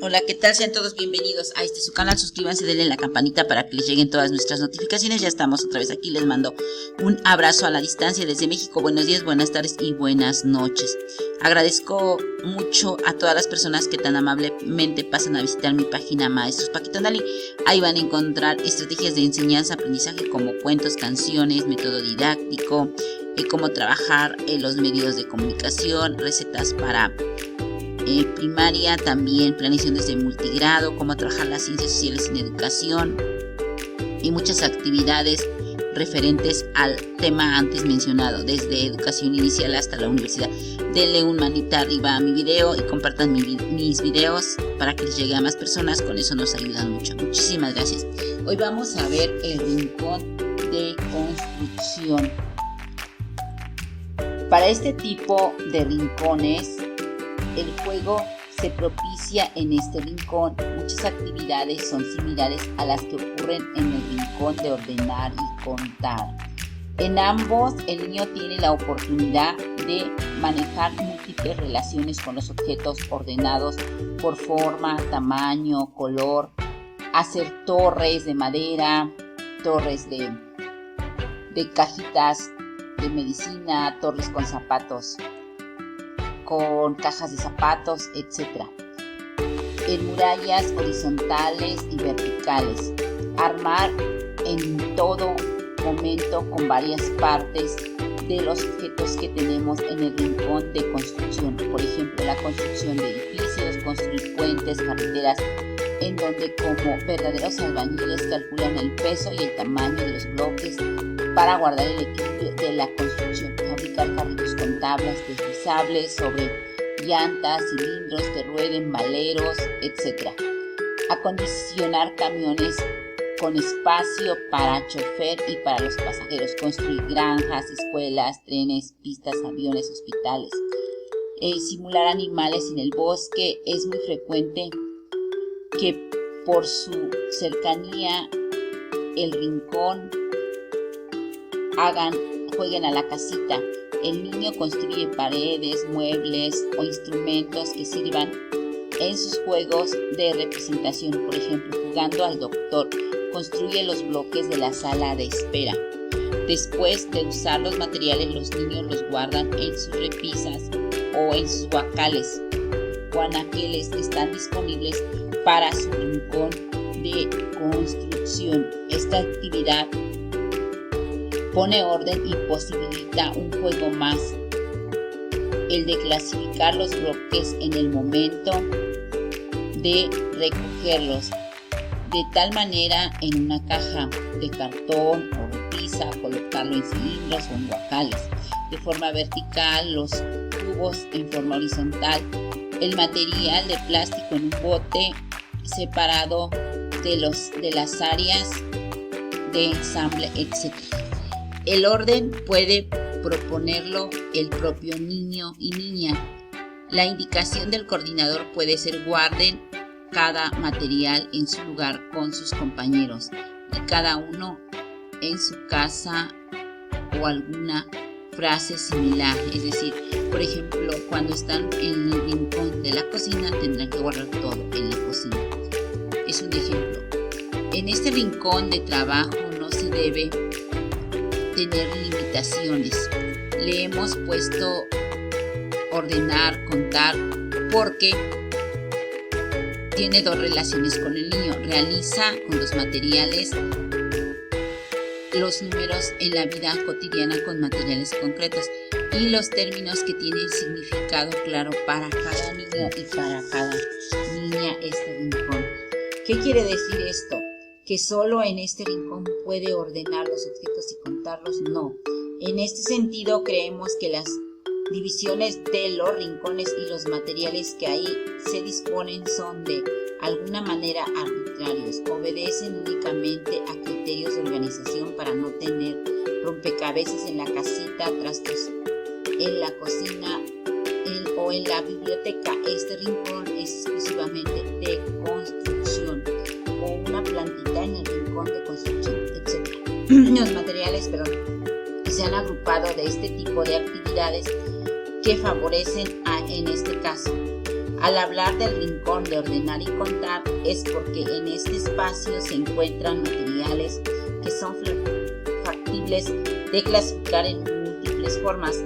Hola, ¿qué tal? Sean todos bienvenidos a su canal. Suscríbanse, denle la campanita para que les lleguen todas nuestras notificaciones. Ya estamos otra vez aquí. Les mando un abrazo a la distancia desde México. Buenos días, buenas tardes y buenas noches. Agradezco mucho a todas las personas que tan amablemente pasan a visitar mi página Maestros Paquito Nali. Ahí van a encontrar estrategias de enseñanza, aprendizaje como cuentos, canciones, método didáctico, cómo trabajar en los medios de comunicación, recetas para primaria, también planeaciones de multigrado, cómo trabajar las ciencias sociales en educación y muchas actividades referentes al tema antes mencionado, desde educación inicial hasta la universidad. Denle un manita arriba a mi video y compartan mis videos para que les llegue a más personas. Con eso nos ayudan mucho. Muchísimas gracias. Hoy vamos a ver el rincón de construcción. Para este tipo de rincones, el juego se propicia en este rincón. Muchas actividades son similares a las que ocurren en el rincón de ordenar y contar. En ambos, el niño tiene la oportunidad de manejar múltiples relaciones con los objetos ordenados por forma, tamaño, color, hacer torres de madera, torres de cajitas de medicina, torres con zapatos, con cajas de zapatos, etc. En murallas horizontales y verticales. Armar en todo momento con varias partes de los objetos que tenemos en el rincón de construcción. Por ejemplo, la construcción de edificios, construir puentes, carreteras, en donde como verdaderos albañiles calculan el peso y el tamaño de los bloques para guardar el equilibrio de la construcción. Fabricar carritos con tablas deslizables sobre llantas, cilindros que rueden, valeros, etc. Acondicionar camiones con espacio para chofer y para los pasajeros. Construir granjas, escuelas, trenes, pistas, aviones, hospitales. Simular animales en el bosque. Es muy frecuente que por su cercanía el rincón jueguen a la casita. El niño construye paredes, muebles o instrumentos que sirvan en sus juegos de representación. Por ejemplo, jugando al doctor, construye los bloques de la sala de espera. Después de usar los materiales, los niños los guardan en sus repisas o en sus guacales o anaqueles que están disponibles para su rincón de construcción. Esta actividad pone orden y posibilita un juego más, el de clasificar los bloques en el momento de recogerlos, de tal manera en una caja de cartón o repisa, colocarlo en cilindros o en guacales, de forma vertical, los tubos en forma horizontal, el material de plástico en un bote separado de las áreas de ensamble, etc. El orden puede proponerlo el propio niño y niña. La indicación del coordinador puede ser: guarden cada material en su lugar con sus compañeros y cada uno en su casa, o alguna frase similar. Es decir, por ejemplo, cuando están en el rincón de la cocina tendrán que guardar todo en la cocina. Es un ejemplo. En este rincón de trabajo no se debe tener limitaciones. Le hemos puesto ordenar, contar, porque tiene dos relaciones con el niño. Realiza con los materiales los números en la vida cotidiana con materiales concretos y los términos que tienen significado claro para cada niño y para cada niña este rincón. ¿Qué quiere decir esto? ¿Que solo en este rincón puede ordenar los objetos y contarlos? No. En este sentido, creemos que las divisiones de los rincones y los materiales que ahí se disponen son de alguna manera arbitrarios, obedecen únicamente a criterios de organización para no tener rompecabezas en la casita, trastos en la cocina o en la biblioteca. Este rincón es exclusivamente de construcción, o una plantita en el rincón de construcción, etc. Los materiales, se han agrupado de este tipo de actividades que favorecen en este caso Al hablar del rincón de ordenar y contar es porque en este espacio se encuentran materiales que son factibles de clasificar en múltiples formas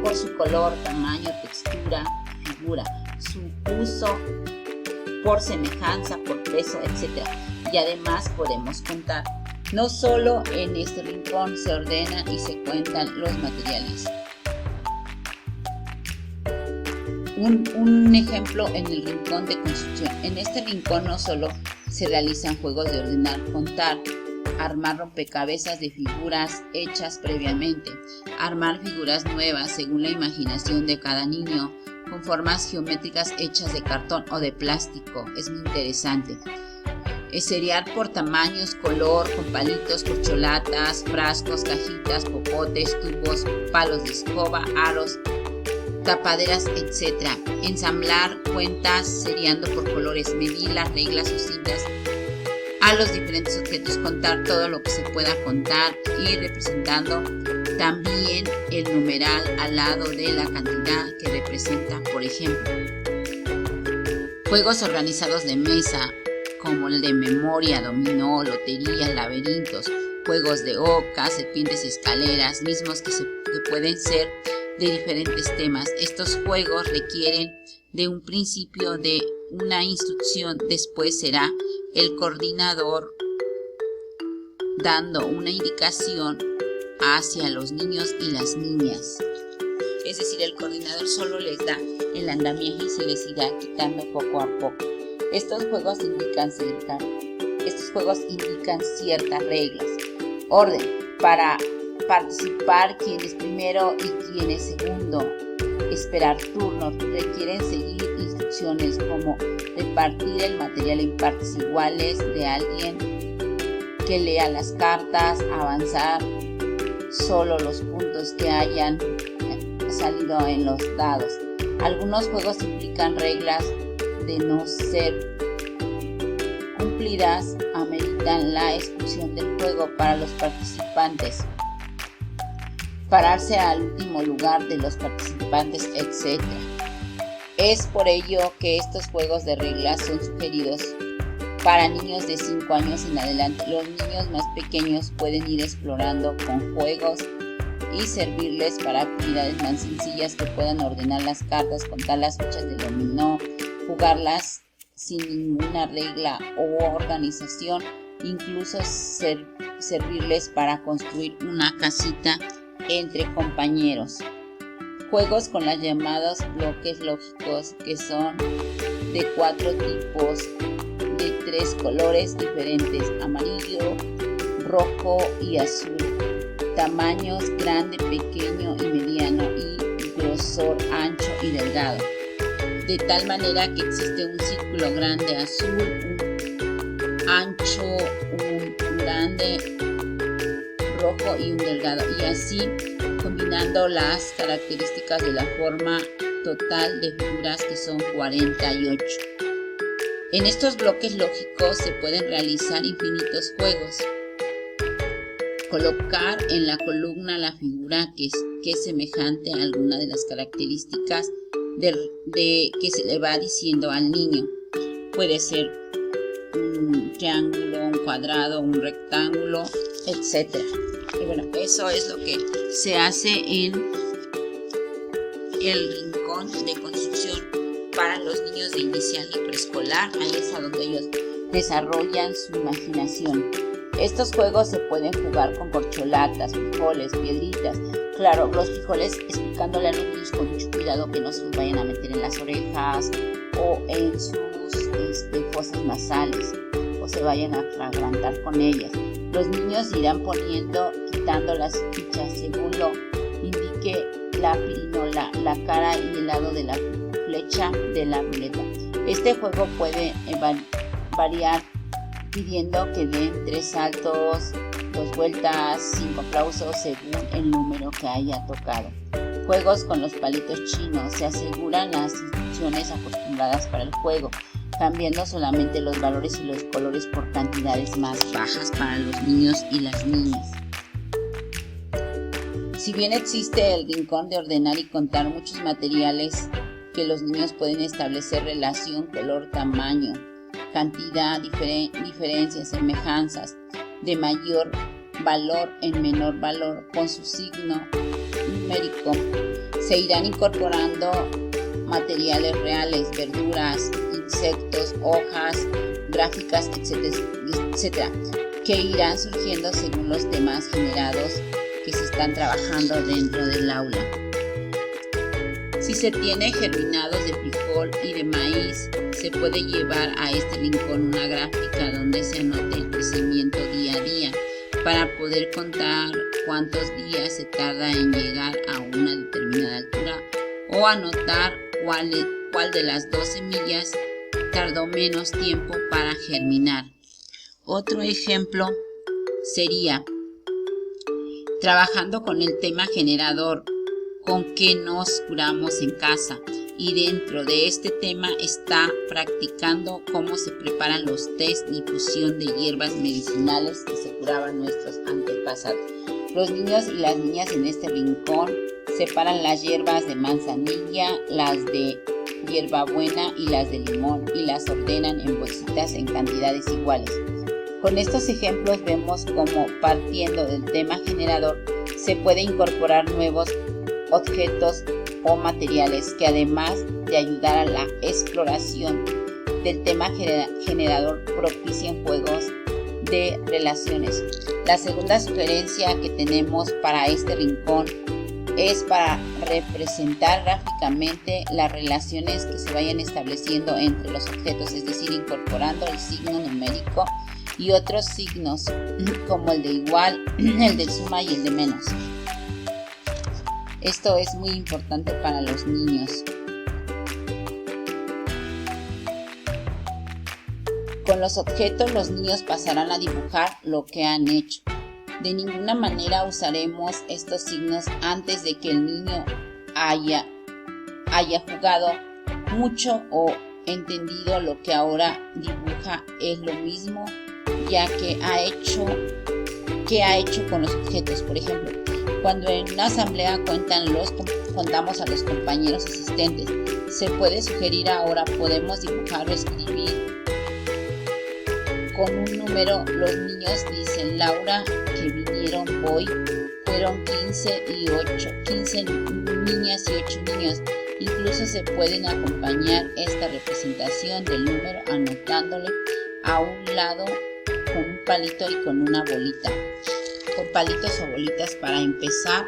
por su color, tamaño, textura, figura, su uso, por semejanza, por peso, etc. Y además podemos contar. No solo en este rincón se ordenan y se cuentan los materiales. Un ejemplo en el rincón de construcción. En este rincón no solo se realizan juegos de ordenar, contar, armar rompecabezas de figuras hechas previamente, armar figuras nuevas según la imaginación de cada niño, con formas geométricas hechas de cartón o de plástico. Es muy interesante. Seriar por tamaños, color, con palitos, corcholatas, frascos, cajitas, popotes, tubos, palos de escoba, aros, tapaderas, etc. Ensamblar cuentas seriando por colores, medir las reglas o cintas a los diferentes objetos, contar todo lo que se pueda contar y representando también el numeral al lado de la cantidad que representa, por ejemplo. Juegos organizados de mesa, como el de memoria, dominó, lotería, laberintos, juegos de oca, serpientes y escaleras, mismos que pueden ser de diferentes temas. Estos juegos requieren de un principio de una instrucción, después será el coordinador dando una indicación hacia los niños y las niñas. Es decir, el coordinador solo les da el andamiaje y se les irá quitando poco a poco. Estos juegos indican ciertas reglas. Orden. Para participar, quién es primero y quién es segundo. Esperar turnos. Requieren seguir instrucciones como repartir el material en partes iguales de alguien que lea las cartas, avanzar solo los puntos que hayan salido en los dados. Algunos juegos implican reglas de no ser cumplidas, ameritan la exclusión del juego para los participantes, pararse al último lugar de los participantes, etc. Es por ello que estos juegos de reglas son sugeridos para niños de 5 años en adelante. Los niños más pequeños pueden ir explorando con juegos y servirles para actividades más sencillas que puedan ordenar las cartas, contar las fichas de dominó, jugarlas sin ninguna regla o organización, incluso servirles para construir una casita entre compañeros. Juegos con los llamados bloques lógicos, que son de 4 tipos, de 3 colores diferentes: amarillo, rojo y azul. Tamaños grande, pequeño y mediano, y grosor ancho y delgado. De tal manera que existe un círculo grande azul, un ancho, un grande rojo y un delgado, y así combinando las características de la forma total de figuras, que son 48. En estos bloques lógicos se pueden realizar infinitos juegos. Colocar en la columna la figura que es semejante a alguna de las características que se le va diciendo al niño. Puede ser un triángulo, un cuadrado, un rectángulo, etc. Y bueno, eso es lo que se hace en el rincón de construcción para los niños de inicial y preescolar. Ahí es a donde ellos desarrollan su imaginación. Estos juegos se pueden jugar con corcholatas, frijoles, piedritas. Claro, los frijoles explicándole a los niños con mucho cuidado que no se los vayan a meter en las orejas o en sus fosas nasales, o se vayan a atragantar con ellas. Los niños irán quitando las fichas según lo indique la pirinola, la cara y el lado de la flecha de la ruleta. Este juego puede variar pidiendo que den 3 saltos, 2 vueltas, 5 aplausos según el número que haya tocado. Juegos con los palitos chinos. Se aseguran las instrucciones acostumbradas para el juego, cambiando solamente los valores y los colores por cantidades más bajas para los niños y las niñas. Si bien existe el rincón de ordenar y contar, muchos materiales que los niños pueden establecer relación, color, tamaño, cantidad, diferencias, semejanzas de mayor valor en menor valor con su signo numérico. Se irán incorporando materiales reales, verduras, insectos, hojas, gráficas, etcétera, que irán surgiendo según los temas generados que se están trabajando dentro del aula. Si se tiene germinados de frijol y de maíz, se puede llevar a este rincón una gráfica donde se anote el crecimiento día a día para poder contar cuántos días se tarda en llegar a una determinada altura o anotar cuál de las 2 semillas tardó menos tiempo para germinar. Otro ejemplo sería trabajando con el tema generador, con qué nos curamos en casa, y dentro de este tema está practicando cómo se preparan los test de infusión de hierbas medicinales que se curaban nuestros antepasados. Los niños y las niñas en este rincón separan las hierbas de manzanilla, las de hierbabuena y las de limón y las ordenan en bolsitas en cantidades iguales. Con estos ejemplos vemos cómo, partiendo del tema generador, se puede incorporar nuevos objetos o materiales que, además de ayudar a la exploración del tema generador, propician juegos de relaciones. La segunda sugerencia que tenemos para este rincón es para representar gráficamente las relaciones que se vayan estableciendo entre los objetos, es decir, incorporando el signo numérico y otros signos como el de igual, el de suma y el de menos. Esto es muy importante para los niños. Con los objetos los niños pasarán a dibujar lo que han hecho. De ninguna manera usaremos estos signos antes de que el niño haya jugado mucho o entendido lo que ahora dibuja es lo mismo, ya que ha hecho con los objetos. Por ejemplo, cuando en una asamblea contamos a los compañeros asistentes, se puede sugerir ahora podemos dibujar o escribir con un número. Los niños dicen: Laura, que vinieron hoy, fueron 15 niñas y 8 niños. Incluso se pueden acompañar esta representación del número anotándole a un lado con un palito y con una bolita, con palitos o bolitas para empezar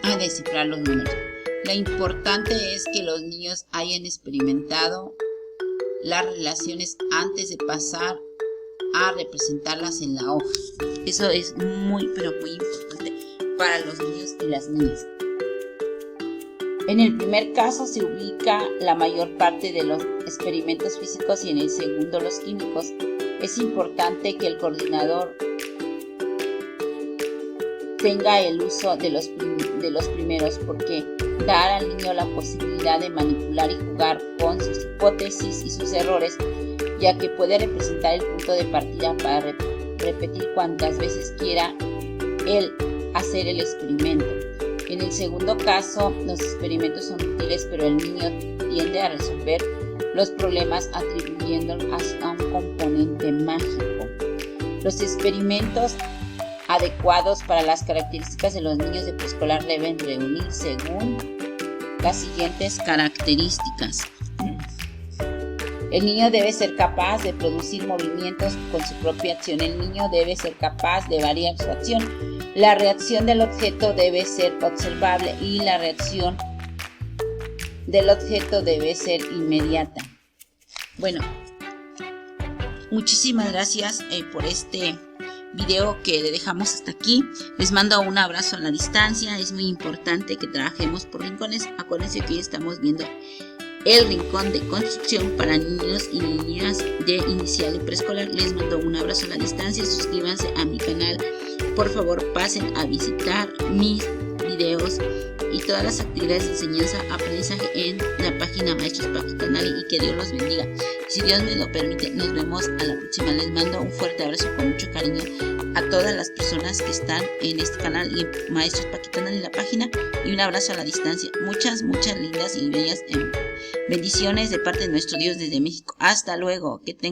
a descifrar los números. Lo importante es que los niños hayan experimentado las relaciones antes de pasar a representarlas en la hoja. Eso es muy, pero muy importante para los niños y las niñas. En el primer caso se ubica la mayor parte de los experimentos físicos y en el segundo los químicos. Es importante que el coordinador tenga el uso de los primeros, porque dar al niño la posibilidad de manipular y jugar con sus hipótesis y sus errores, ya que puede representar el punto de partida para repetir cuantas veces quiera él hacer el experimento. En el segundo caso, los experimentos son útiles, pero el niño tiende a resolver los problemas atribuyéndolos a un componente mágico. Los experimentos adecuados para las características de los niños de preescolar deben reunir según las siguientes características. El niño debe ser capaz de producir movimientos con su propia acción. El niño debe ser capaz de variar su acción. La reacción del objeto debe ser observable y la reacción del objeto debe ser inmediata. Bueno, muchísimas gracias por este video que le dejamos hasta aquí. Les mando un abrazo a la distancia. Es muy importante que trabajemos por rincones. Acuérdense que hoy estamos viendo el rincón de construcción para niños y niñas de inicial y preescolar. Les mando un abrazo a la distancia. Suscríbanse a mi canal. Por favor, pasen a visitar mis videos y todas las actividades de enseñanza, aprendizaje en la página Maestros Paquitanali, y que Dios los bendiga. Y si Dios me lo permite, nos vemos a la próxima. Les mando un fuerte abrazo con mucho cariño a todas las personas que están en este canal y Maestros Paquitanali en la página, y un abrazo a la distancia. Muchas lindas y bellas bendiciones de parte de nuestro Dios desde México. Hasta luego. Que tengan